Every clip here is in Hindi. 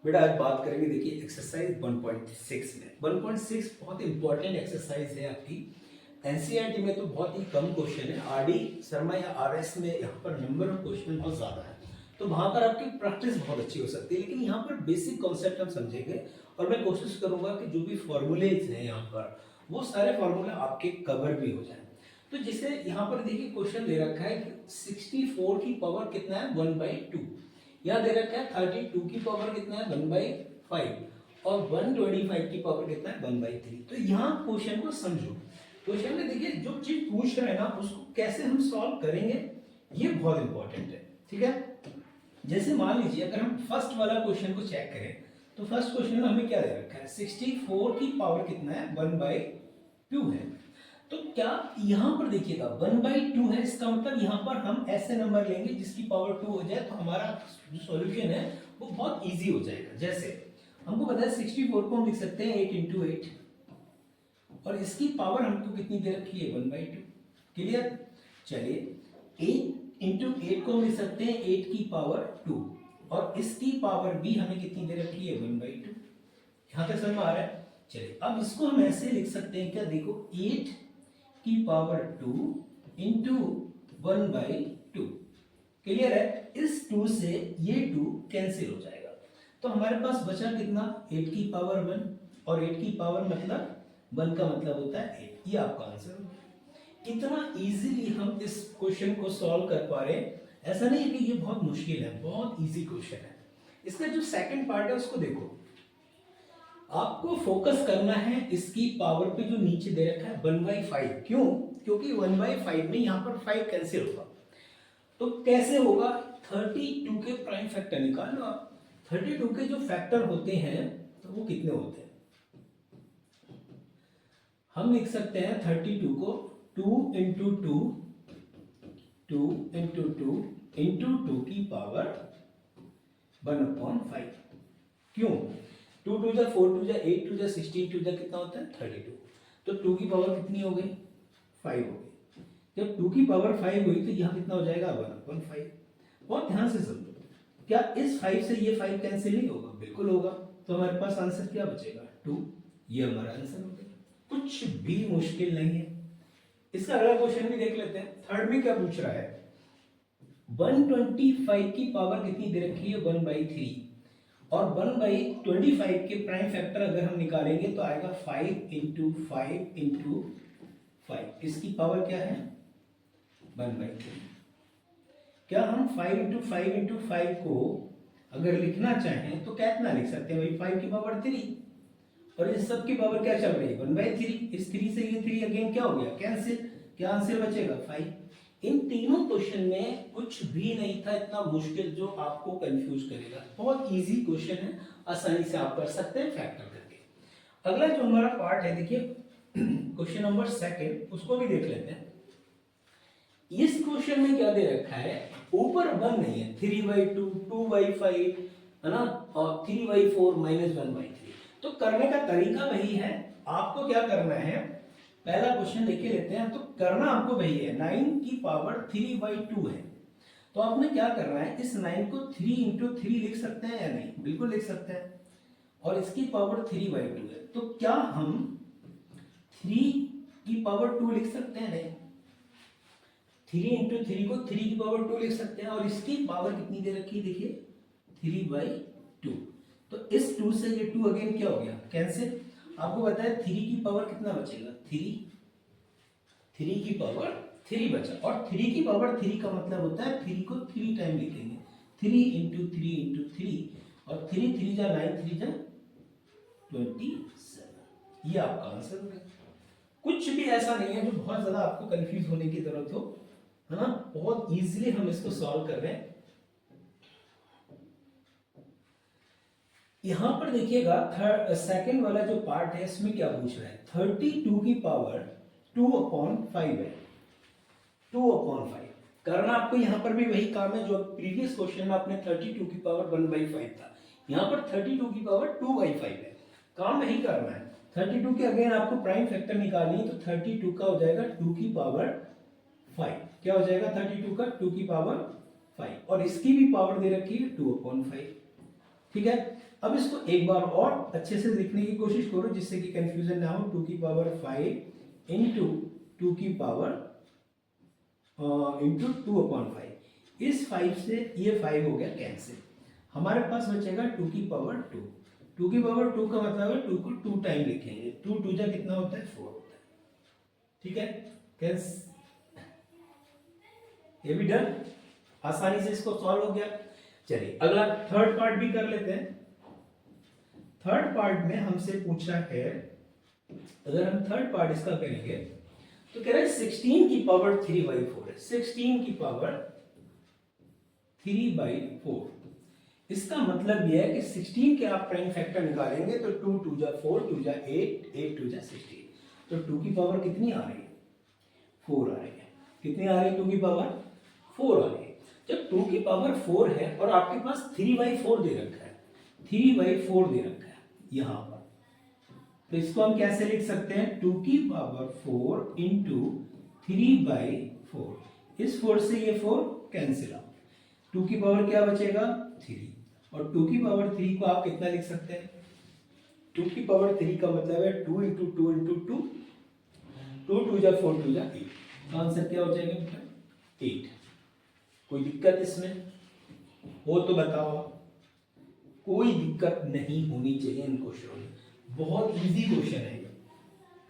बेटा आज बात करेंगे, देखिए एक्सरसाइज 1.6 में 1.6 बहुत इंपॉर्टेंट एक्सरसाइज है आपकी। एनसीईआरटी में तो बहुत ही कम क्वेश्चन है, आरडी शर्मा या आरएस में यहाँ पर नंबर ऑफ क्वेश्चन बहुत ज्यादा है, तो वहां पर आपकी प्रैक्टिस बहुत अच्छी हो सकती है। लेकिन यहाँ पर बेसिक कॉन्सेप्ट हम समझेंगे और मैं कोशिश करूंगा कि जो भी फॉर्मूलेज हैं यहाँ पर वो सारे फॉर्मूले आपके कवर भी हो जाए। तो जिसे यहाँ पर देखिए क्वेश्चन दे रखा है कि 64 की पावर कितना है 1/2, यहाँ दे रखा है 32 की पावर कितना है 1/5 और 125 की पावर कितना है 1/3। तो यहाँ क्वेश्चन को समझो, क्वेश्चन में देखिए जो चीज पूछ रहे हैं ना उसको कैसे हम सॉल्व करेंगे ये बहुत इंपॉर्टेंट है, ठीक है। जैसे मान लीजिए अगर हम फर्स्ट वाला क्वेश्चन को चेक करें तो फर्स्ट क्वेश्चन में हमें क्या दे रखा है 64 की पावर कितना है 1/2 है। तो क्या यहां पर देखिएगा 1/2 है, इसका मतलब यहां पर हम ऐसे नंबर लेंगे जिसकी पावर 2 हो जाए तो हमारा जो सॉल्यूशन है वो बहुत इजी हो जाएगा। जैसे हमको पता है 64 को हम लिख सकते हैं 8 × 8 और इसकी पावर हमको कितनी दे रखी है 1/2। क्लियर। चलिए 8 × 8 को हम लिख सकते हैं 8 की पावर 2 और इसकी पावर भी हमें कितनी दे रखी है 1/2। यहां तक समझ में आ रहा है। चलिए अब इसको हम ऐसे लिख सकते हैं, क्या देखो 8 की पावर 2 इंटू 1/2। क्लियर है। इस 2 से ये 2 कैंसिल हो जाएगा तो हमारे पास बचा कितना 8 की पावर 1 और 8 की पावर मतलब 1 का मतलब होता है 8। ये आपका आंसर हो गया। इतना इजीली हम इस क्वेश्चन को सॉल्व कर पा रहे हैं, ऐसा नहीं है कि ये बहुत मुश्किल है, बहुत इजी क्वेश्चन है। इसका जो सेकंड पार्ट है उसको देखो, आपको फोकस करना है इसकी पावर पे जो नीचे दे रखा है 1/5। क्यों? क्योंकि 1/5 में यहां पर 5 कैंसिल होगा। तो कैसे होगा 32 के प्राइम फैक्टर निकाल लो आप। 32 के जो फैक्टर होते हैं तो वो कितने होते हैं, हम लिख सकते हैं 32 को 2 × 2 2 × 2 × 2 की पावर 1/5। क्यों? 2 2 जा 4 2 जा 8 2 जा 16 2 जा कितना होता है 32। तो 2 की पावर कितनी हो गई 5 हो गई। जब 2 की पावर 5 हुई तो यहाँ कितना हो जाएगा 1/5। बहुत ध्यान से समझो, क्या इस 5 से ये 5 कैंसिल नहीं होगा? बिल्कुल होगा। तो हमारे पास आंसर क्या बचेगा 2। ये हमारा आंसर हो गया। कुछ भी मुश्किल नहीं है। इसका अगला क्वेश्चन भी देख लेते हैं। थर्ड में क्या पूछ रहा है 125 की पावर कितनी दे रखी है 1/3 और 1/25 के प्राइम फैक्टर अगर हम निकालेंगे तो आएगा 5 × 5 × 5। इसकी पावर क्या है 1/3। क्या हम 5 × 5 × 5 को अगर लिखना चाहें तो कितना लिख सकते हैं भाई 5 की पावर 3 और इस सब की पावर क्या चल रही है 1/3। इस 3 से ये 3 अगेन क्या हो गया कैंसिल। क्या आंसर बचेगा 5। इन तीनों क्वेश्चन में कुछ भी नहीं था इतना मुश्किल जो आपको कंफ्यूज करेगा। बहुत इजी क्वेश्चन है, आसानी से आप कर सकते हैं फैक्टर करके। अगला जो हमारा पार्ट है देखिए क्वेश्चन नंबर सेकंड, उसको भी देख लेते हैं। इस क्वेश्चन में क्या दे रखा है, ऊपर 1 नहीं है, 3/2 2/5 है ना, और 3/4 -1/3। तो करने का तरीका वही है। आपको क्या करना है, पहला क्वेश्चन देख लेते हैं। तो करना आपको वही है, 9 की पावर 3/2 है। तो आपने क्या करना है, इस 9 को 3 × 3 लिख सकते हैं या नहीं? बिल्कुल लिख सकते हैं। और इसकी पावर 3/2 है, तो क्या हम 3 की पावर 2 लिख सकते हैं? नहीं। 3 × 3 को 3 की पावर 2 लिख सकते हैं और इसकी पावर कितनी दे रखी है देखिए 3/2। तो इस 2 से ये 2 अगेन क्या हो गया कैंसिल। आपको पता है 3 की पावर कितना बचेगा 3 की पावर 3 बचा और 3 की पावर 3 का मतलब होता है 3 को 3 टाइम लिखेंगे, 3 × 3 × 3 और 3 3 जा 9 3 जा 27। ये आपका आंसर हो गया। कुछ भी ऐसा नहीं है जो बहुत ज्यादा आपको कंफ्यूज होने की जरूरत हो, है ना। बहुत इजीली हम इसको सॉल्व कर रहे हैं। यहां पर देखिएगा सेकंड वाला जो पार्ट है इसमें क्या पूछ रहा है 32 की पावर 2/5 है। 2/5 करना आपको यहां पर भी वही काम है जो प्रीवियस क्वेश्चन में आपने 32 की पावर 1/5 था, यहां पर 32 की पावर 2/5 है। काम वही करना है। 32 के अगेन आपको प्राइम फैक्टर निकालनी है तो 32 का हो जाएगा 2 की पावर 5। क्या हो जाएगा 32 का 2 की पावर 5 और इसकी भी पावर दे रखी है 2/5। ठीक है, अब इसको एक बार और अच्छे से लिखने की कोशिश करो जिससे कि कंफ्यूजन ना हो। 2 की पावर 5 इंटू 2 की पावर इंटू 2/5। इस 5 से ये 5 हो गया कैंसिल, हमारे पास बचेगा 2 की पावर 2। 2 की पावर 2 का मतलब है 2 को 2 टाइम लिखेंगे, 2 2 जा कितना होता है 4 होता है। ठीक है, कैंस ये भी डन, आसानी से इसको सॉल्व हो गया। चलिए अगला थर्ड पार्ट भी कर लेते हैं। थर्ड पार्ट में हमसे पूछा है, अगर हम थर्ड पार्ट इसका करेंगे तो कह रहे हैं 16 की पावर 3/4 है, 16 की पावर 3/4। इसका मतलब यह है कि 16 के आप प्राइम फैक्टर निकालेंगे तो 2 2 जा 4, 2 जा 8, 8 2 जा 16, तो 2 की पावर कितनी आ रही है 4 आ रही है। कितनी आ रही है 2 की पावर 4 आ रही है। जब 2 की पावर 4 है और आपके पास 3/4 दे रखा है, 3/4 दे रखा है यहां पर, तो इसको हम कैसे लिख सकते हैं 2 की पावर 4 इंटू 3/4। इस 4 से ये 4 कैंसिल आउट, 2 की पावर क्या बचेगा 3, और 2 की पावर 3 को आप कितना लिख सकते हैं 2 की पावर 3 का मतलब है 2 इंटू 2 इंटू 2, 2 2 जा 4, 2 जा 8, आंसर क्या हो जाएगा बेटा 8। कोई दिक्कत इसमें हो तो बताओ, कोई दिक्कत नहीं होनी चाहिए इन क्वेश्चनों में, बहुत इजी क्वेश्चन है ये,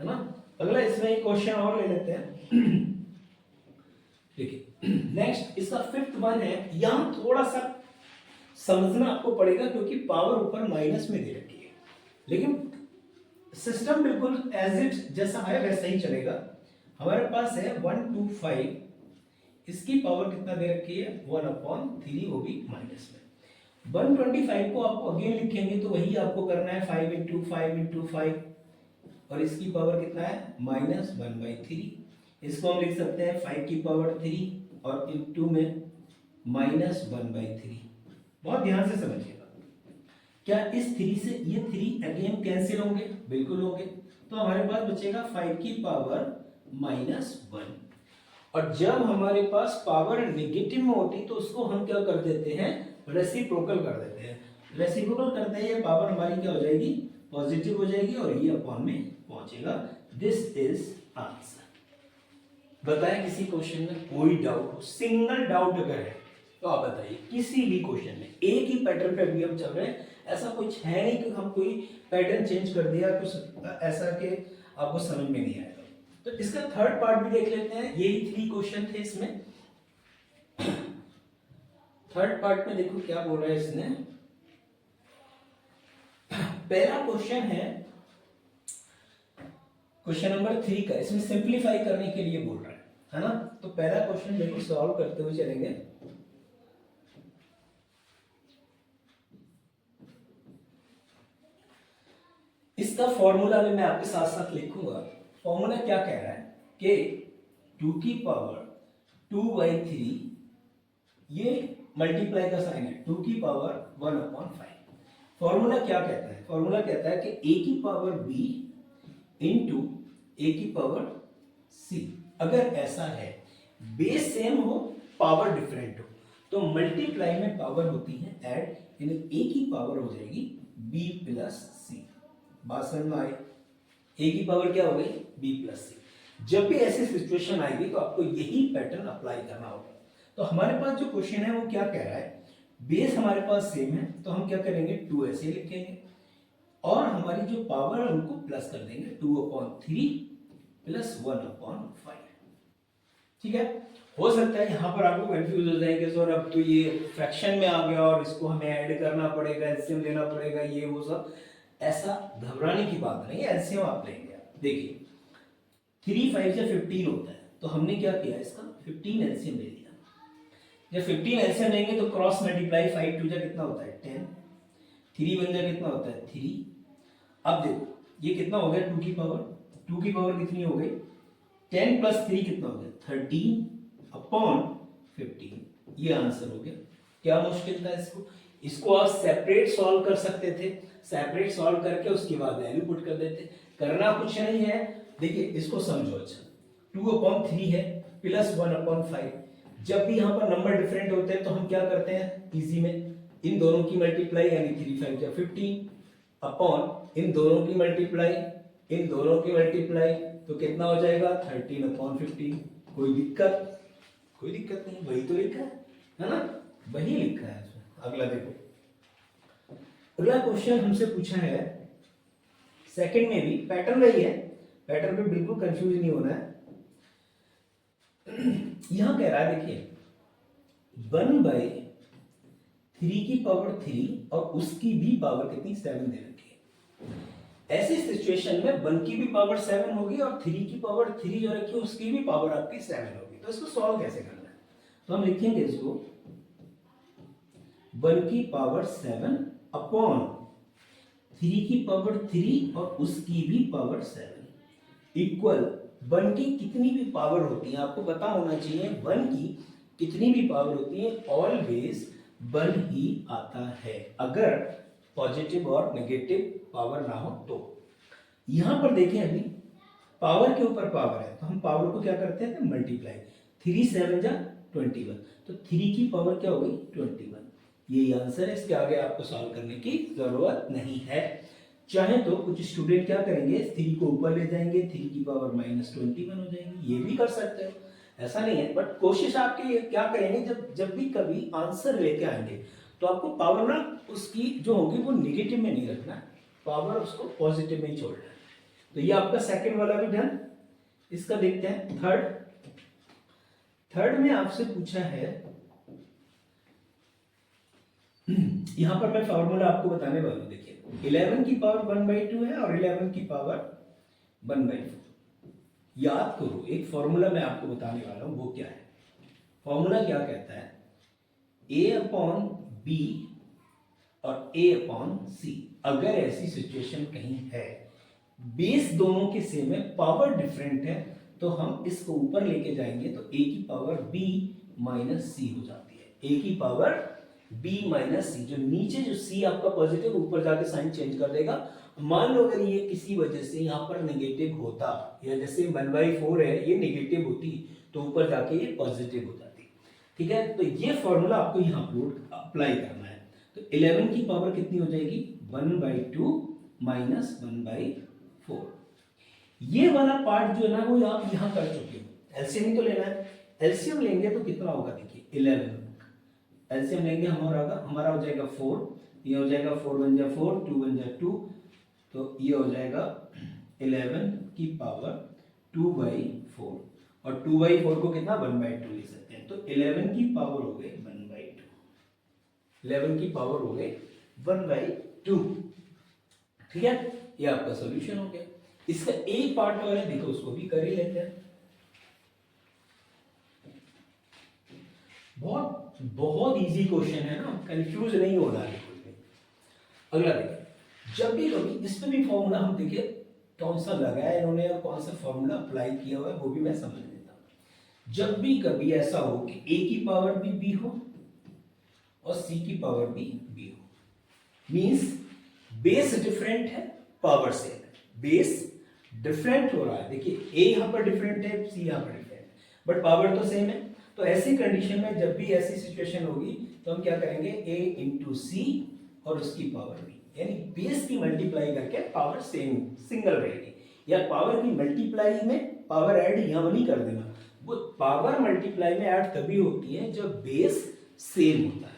है ना। अगला इसमें एक क्वेश्चन और ले लेते हैं। देखिए नेक्स्ट इसका फिफ्थ वन है, यहां थोड़ा सा समझना आपको पड़ेगा क्योंकि पावर ऊपर माइनस में दे रखी है, लेकिन सिस्टम बिल्कुल एज इट जैसा है वैसा ही चलेगा। हमारे पास है 125, इसकी पावर कितना दे रखी है 1/3, वो भी माइनस में। 125 को आप अगेन लिखेंगे तो वही आपको करना है 5 इंटू 5 इंटू 5, और इसकी पावर कितना है -1/3। इसको हम लिख सकते हैं 5 की पावर 3 और इंटू में -1/3। बहुत ध्यान से समझिएगा, क्या इस 3 से ये 3 अगेन कैंसिल होंगे, बिल्कुल होंगे, तो हमारे पास बचेगा 5 की पावर -1। और जब हमारे पास पावर नेगेटिव में होती तो उसको हम क्या कर देते हैं रेसिप्रोकल कर देते हैं। रेसिप्रोकल करते हैं ये पावर हमारी क्या हो जाएगी पॉजिटिव हो जाएगी और ये अपॉन में पहुंचेगा। This is answer. बताएं किसी क्वेश्चन में कोई डाउट हो, सिंगल डाउट अगर है तो आप बताइए किसी भी क्वेश्चन में, एक ही पैटर्न पे भी हम चल रहे हैं, ऐसा कुछ है नहीं कि हम कोई पैटर्न चेंज कर दिया कुछ ऐसा कि आपको समझ में नहीं आएगा। तो इसका थर्ड पार्ट भी देख लेते हैं, यही 3 क्वेश्चन थे इसमें। थर्ड पार्ट में देखो क्या बोल रहा है इसने। पहला क्वेश्चन है क्वेश्चन नंबर 3 का, इसमें सिंपलीफाई करने के लिए बोल रहा है ना। तो पहला क्वेश्चन देखो सॉल्व करते हुए चलेंगे। इसका फॉर्मूला भी मैं आपके साथ साथ लिखूंगा। फॉर्मूला क्या कह रहा है कि 2 की पावर 2/3, ये मल्टीप्लाई का साइन है, 2 की पावर 1/5। फॉर्मूला क्या कहता है, फॉर्मूला कहता है कि a की पावर b इंटू a की पावर c। अगर ऐसा है बेस सेम हो पावर डिफरेंट हो तो मल्टीप्लाई में पावर होती है ऐड, यानी a की पावर हो जाएगी b प्लस c। बात समझ में आई, a की पावर क्या हो गई b प्लस c। जब भी ऐसी सिचुएशन आएगी तो आपको यही पैटर्न अप्लाई करना होगा। तो हमारे पास जो क्वेश्चन है वो क्या कह रहा है, बेस हमारे पास सेम है तो हम क्या करेंगे 2 ऐसे लिखेंगे और हमारी जो पावर है उनको प्लस कर देंगे 2/3 प्लस 1/5। ठीक है, हो सकता है यहां पर आपको कंफ्यूज हो जाए कि सर अब तो ये फ्रैक्शन में आ गया और इसको हमें ऐड करना पड़ेगा, एलसीएम लेना पड़ेगा, ये वो सब। ऐसा घबराने की बात नहीं है, एलसीएम आप लेंगे। देखिए 3 5 से 15 होता है, तो हमने क्या किया इसका 15 एलसीएम ले लिया। जब 15 एलसीएम लेंगे तो क्रॉस मल्टीप्लाई 5 2 जा कितना होता है 10, 3 1 जा कितना होता है 3। अब देखो ये कितना हो गया 2 की पावर कितनी हो गई 10 प्लस 3 कितना हो गया 13/15। ये आंसर हो गया। क्या मुश्किल था इसको आप सेपरेट सॉल्व कर सकते थे, सेपरेट सॉल्व करके उसके बाद वैल्यू पुट कर देते। करना कुछ नहीं है, देखिए इसको समझो। अच्छा 2/3 है प्लस 1/5। जब भी यहाँ पर नंबर डिफरेंट होते हैं तो हम क्या करते हैं इजी में इन दोनों की मल्टीप्लाई यानी 3 5 जा 15 अपॉन इन दोनों की मल्टीप्लाई, इन दोनों की मल्टीप्लाई तो कितना हो जाएगा 13 अपॉन 15। कोई दिक्कत? कोई दिक्कत नहीं, वही तो लिखा है ना, वही लिखा है इसमें। अगला देखो, अगला क्वेश्चन हमसे पूछा है सेकंड में भी पैटर्न वही है, पैटर्न पे बिल्कुल कंफ्यूज नहीं होना है। यहां कह रहा है देखिए 1/3 की पावर 3 और उसकी भी पावर कितनी 7 दे रखी है। ऐसी सिचुएशन में 1 की भी पावर 7 होगी और 3 की पावर 3 जो रखी है उसकी भी पावर आपकी 7 होगी। तो इसको सॉल्व कैसे करना है, तो हम लिखेंगे इसको 1 की पावर 7 अपॉन 3 की पावर 3 और उसकी भी पावर 7 इक्वल 1 की कितनी भी पावर होती है आपको पता होना चाहिए, 1 की कितनी भी पावर होती है ऑलवेज 1 ही आता है अगर पॉजिटिव और नेगेटिव पावर ना हो तो। यहां पर देखें अभी पावर के ऊपर पावर है तो हम पावर को क्या करते हैं मल्टीप्लाई, 3 7 जा 21 तो 3 की पावर क्या हो गई 21। यही आंसर है, इसके आगे आपको सॉल्व करने की जरूरत नहीं है। चाहे तो कुछ स्टूडेंट क्या करेंगे 3 को ऊपर ले जाएंगे, 3 की पावर -21 हो जाएंगे, ये भी कर सकते हो, ऐसा नहीं है। बट कोशिश आपकी क्या करेंगे जब भी कभी आंसर लेके आएंगे तो आपको पावर ना उसकी जो होगी वो नेगेटिव में नहीं रखना है, पावर उसको पॉजिटिव में ही छोड़ना है। तो ये आपका सेकंड वाला भी डन। इसका देखते हैं थर्ड में आपसे पूछा है यहां पर मैं फॉर्मूला आपको बताने वाला हूं। देखिए 11 की पावर 1/2 है और 11 की पावर 1/4। याद करो एक फॉर्मूला मैं आपको बताने वाला हूं, वो क्या है, फॉर्मूला क्या कहता है a अपॉन b और a अपॉन c। अगर ऐसी सिचुएशन कहीं है बेस दोनों के सेम है पावर डिफरेंट है तो हम इसको ऊपर लेके जाएंगे तो a की पावर b माइनस c हो जाती है। a की पावर b माइनस c, जो नीचे जो c आपका पॉजिटिव ऊपर जाके साइन चेंज कर देगा। मान लो अगर ये किसी वजह से यहाँ पर नेगेटिव होता या जैसे 1/4 है ये नेगेटिव होती तो ऊपर जाके ये पॉजिटिव हो जाती, ठीक है। तो ये फॉर्मूला आपको यहाँ अप्लाई करना है। तो 11 की पावर कितनी हो जाएगी 1/2 माइनस 1/4। ये वाला पार्ट जो है ना वो आप यहाँ कर चुके हो, एलसीएम ही तो लेना है। एलसीएम लेंगे तो कितना होगा देखिए 11, एलसीएम लेंगे हमारा हो जाएगा 4, ये हो जाएगा 4 1 जा 4 2 1 जा 2 तो ये हो जाएगा 11 की पावर 2/4 और 2/4 को कितना 1/2 ले सकते हैं। तो 11 की पावर हो गई 1/2, 11 की पावर हो गई 1/2, ठीक है। ये आपका सॉल्यूशन हो गया। इसका एक पार्ट और है, देखो उसको भी कर ही लेते हैं। बहुत बहुत इजी क्वेश्चन है ना, कंफ्यूज नहीं होना है बिल्कुल भी। अगला देखिए जब भी कभी इस पे भी फॉर्मूला हम देखिए कौन सा लगाया इन्होंने और कौन सा फॉर्मूला अप्लाई किया हुआ है वो भी मैं समझ लेता हूं। जब भी कभी ऐसा हो कि a की पावर भी b हो और c की पावर भी b हो, मींस बेस डिफरेंट है पावर सेम है, बेस डिफरेंट हो रहा है। देखिए a यहां पर डिफरेंट है, c यहां पर डिफरेंट है, बट पावर तो सेम है। तो ऐसी कंडीशन में जब भी ऐसी सिचुएशन होगी तो हम क्या करेंगे a इंटू सी और उसकी पावर b, यानी बेस की मल्टीप्लाई करके पावर सेम सिंगल रहेगी। या पावर की मल्टीप्लाई में पावर ऐड यहां नहीं कर देना, वो पावर मल्टीप्लाई में ऐड तभी होती है जब बेस सेम होता है,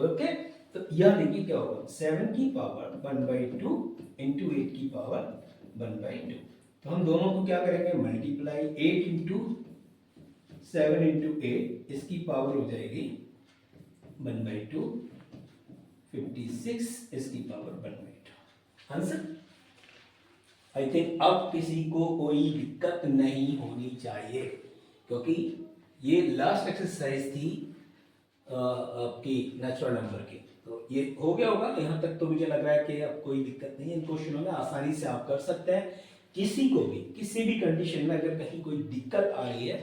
ओके। तो यह देखिए क्या होगा 7 की पावर 1/2 इंटू 8 की पावर 1/2। तो हम दोनों को क्या करेंगे मल्टीप्लाई, 8 इंटू 7 इंटू 8 इसकी पावर हो जाएगी 1/2, 56 इसकी पावर 1/2। आंसर आई थिंक अब किसी को कोई दिक्कत नहीं होनी चाहिए क्योंकि ये लास्ट एक्सरसाइज थी आपकी नेचुरल नंबर की। तो ये हो गया होगा यहाँ तक, तो मुझे लग रहा है कि अब कोई दिक्कत नहीं है। इन क्वेश्चनों में आसानी से आप कर सकते हैं। किसी को भी किसी भी कंडीशन में अगर कहीं कोई दिक्कत आ रही है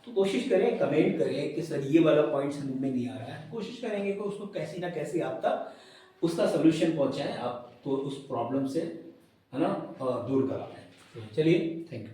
तो कोशिश करें, कमेंट करें कि सर ये वाला पॉइंट समझ में नहीं आ रहा है। कोशिश करेंगे कि उसको कैसी ना कैसी आप तक उसका सोल्यूशन पहुंचाएं, आपको उस प्रॉब्लम से है ना दूर कराएं। चलिए, थैंक यू।